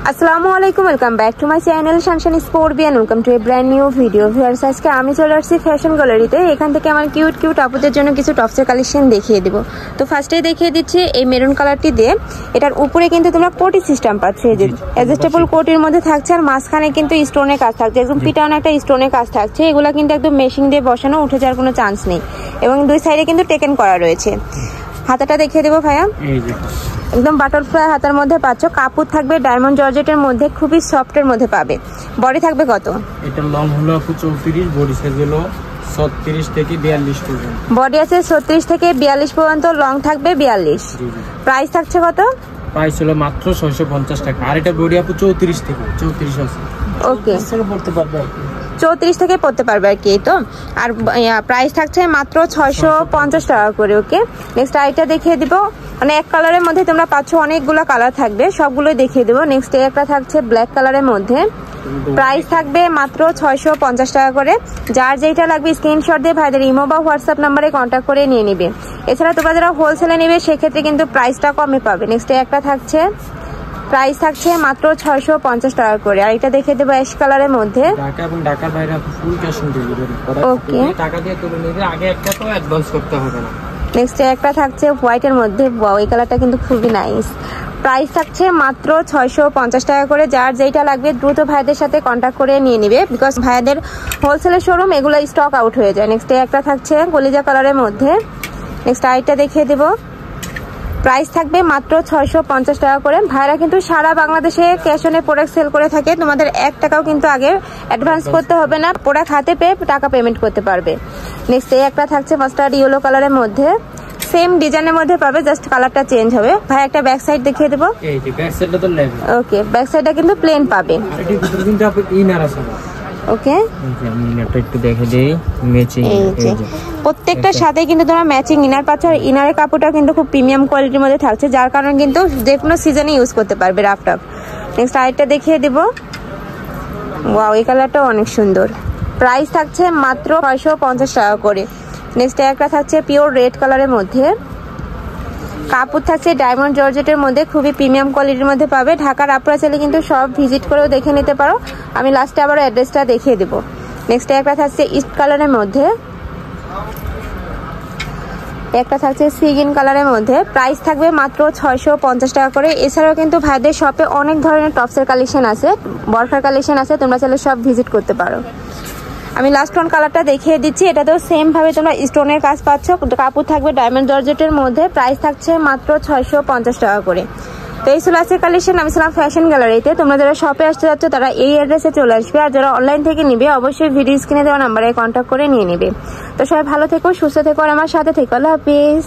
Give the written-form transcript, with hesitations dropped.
আসসালামু আলাইকুম, welcome back to my channel Shanshan sport B and welcome to a brand new video. Viewers, আজকে আমি চলে আসছি ফ্যাশন গ্যালারিতে। এখান থেকে আমার কিউট কিউট আপুদের জন্য কিছু টপসের কালেকশন দেখিয়ে দেবো। তো ফার্স্টেই দেখিয়ে দিচ্ছি এই মেরুন কালারটি দিয়ে। এটার উপরে কিন্তু তোমরা কোটি সিস্টেম পাচ্ছ, এই যে অ্যাডজাস্টেবল কোটির মধ্যে থাকছে, আর মাঝখানে কিন্তু স্টোনের কাজ থাকছে, একদম পিটানো একটা স্টোনের কাজ থাকছে। এগুলো কিন্তু একদম মেশিং দিয়ে বসানো, উঠে যাওয়ার কোনো চান্স নেই, এবং দুই সাইডে কিন্তু টেকেন করা রয়েছে। হাতাটা দেখিয়ে দেবো ভাইয়া, একদম বাটারফ্লাই হাতার মধ্যে পাচ্ছ। কাপড় থাকবে ডায়মন্ড জর্জেটের মধ্যে, খুবই সফটের মধ্যে পাবে। বডি থাকবে কত? এটা লং হলো 34, বডি সাইজ হলো 36 থেকে 42 পর্যন্ত। বডি আছে 36 থেকে 42 পর্যন্ত, লং থাকবে 42। প্রাইস থাকছে কত? প্রাইস হলো মাত্র 650 টাকা। আর এটা বডি আপু 34 থেকে 34 আছে। ওকে, পড়তে পারবে 34 থেকে পড়তে পারবে আর কি। তো আর প্রাইস থাকছে মাত্র 650 টাকা করে। ওকে, নেক্সট আইটা দেখিয়ে দিব। মানে এক কালারের মধ্যে তোমরা পাচ্ছ, অনেকগুলো কালার থাকবে, সবগুলোই দেখিয়ে দেবো। নেক্সট একটা থাকছে ব্ল্যাক কালারের মধ্যে, প্রাইস থাকবে মাত্র 650 টাকা করে। যার যেটা লাগবে স্ক্রিনশট দিয়ে ভাইদের ইমো বা হোয়াটসঅ্যাপ নাম্বারে কন্ট্যাক্ট করে নিয়ে নিবে। এছাড়া তোমরা যারা হোলসেলে নেবে সেক্ষেত্রে কিন্তু প্রাইসটা কমে পাবে। নেক্সট একটা থাকছে, প্রাইস থাকছে মাত্র 650 টাকা করে। আর এটা দেখে দেবো অ্যাশ কালারের মধ্যে। ঢাকা এবং ঢাকার বাইরে ফুল ক্যাশ অন ডেলিভারি। ওকে, টাকা দিয়ে তুলে নিলে আগে একটা তো অ্যাডভান্স করতে হবে না। নেক্সট একটা থাকছে হোয়াইটের মধ্যে। ওয়াও, এই কালারটা কিন্তু খুবই নাইস। প্রাইস থাকছে মাত্র 650 টাকা করে। যার যেটা লাগবে দ্রুত ভাইদের সাথে কন্ট্যাক্ট করে নিয়ে নিবে, বিকজ ভাইদের হোলসেলের শোরুম, এগুলো স্টক আউট হয়ে যায়। নেক্সট একটা থাকছে কলিজা কালারের মধ্যে। নেক্সট আইটা দেখিয়ে দেবো, প্রাইস থাকবে মাত্র 650 টাকা করে। ভাইরা কিন্তু সারা বাংলাদেশে ক্যাশ অনে প্রোডাক্ট সেল করে থাকে। তোমাদের 1 টাকাও কিন্তু আগে অ্যাডভান্স করতে হবে না, প্রোডাক্ট হাতে পেয়ে টাকা পেমেন্ট করতে পারবে। নেক্সট একটা থাকছে মাস্টার্ড ইয়েলো কালারের মধ্যে, সেম ডিজাইনের মধ্যে পাবে, জাস্ট কালারটা চেঞ্জ হবে। ভাই একটা ব্যাক সাইড দেখিয়ে দেবো। এই যে ব্যাক সাইডটা তো লেভেল। ওকে, ব্যাক সাইডটা কিন্তু প্লেন পাবে। আর এর ভিতরে কিন্তু আপনি ইনার আছে। ওকে, আমি ইনারটা একটু দেখে দেই। ম্যাচিং, এই যে প্রত্যেকটার সাথে কিন্তু তোমরা ম্যাচিং ইনার পাচ্ছ। আর ইনারের কাপড়টা কিন্তু খুব প্রিমিয়াম কোয়ালিটির মধ্যে থাকছে, যার কারণে কিন্তু যে কোনো সিজনে ইউজ করতে পারবে রাফ টাফ। নেক্সট আরেকটা দেখিয়ে দেব। ওয়াও, এই কালারটাও অনেক সুন্দর। প্রাইস থাকছে মাত্র 650 টাকা করে। নেক্সট একটা থাকছে পিওর রেড কালারের মধ্যে, কাপড় থাকছে ডায়মন্ড জর্জেটের মধ্যে, খুবই প্রিমিয়াম কোয়ালিটির মধ্যে পাবে। ঢাকার আপনারা চাইলে কিন্তু সব ভিজিট করেও দেখে নিতে পারো। আমি লাস্টে আবার অ্যাড্রেসটা দেখিয়ে দেবো। নেক্সট একটা থাকছে ইস্ট কালারের মধ্যে, একটা থাকছে সি গ্রিন কালারের মধ্যে। প্রাইস থাকবে মাত্র 650 টাকা করে। এছাড়াও কিন্তু ভাইদের শপে অনেক ধরনের টপসের কালেকশন আছে, বরফার কালেকশন আছে, তোমরা চাইলে সব ভিজিট করতে পারো। আমি লাস্ট ওয়ান কালারটা দেখিয়ে দিচ্ছি। এটাতেও সেম ভাবে তোমরা স্টোনের কাজ পাচ্ছ, কাপড় থাকবে ডায়মন্ড জর্জেটের মধ্যে। প্রাইস থাকছে মাত্র 650 টাকা করে। তো এই ছিল আজকের কালেকশন। আমি ছিলাম ফ্যাশন গ্যালারিতে। তোমরা যারা শপে আসতে যাচ্ছ তারা এই অ্যাড্রেসে চলে আসবে, আর যারা অনলাইন থেকে নিবে অবশ্যই ভিডিও স্ক্রিনে দেওয়া নাম্বারে কন্ট্যাক্ট করে নিয়ে নিবে। তো সবাই ভালো থেকো, সুস্থ থেকো, আর আমার সাথে থেকো। আল্লাহ হাফিজ।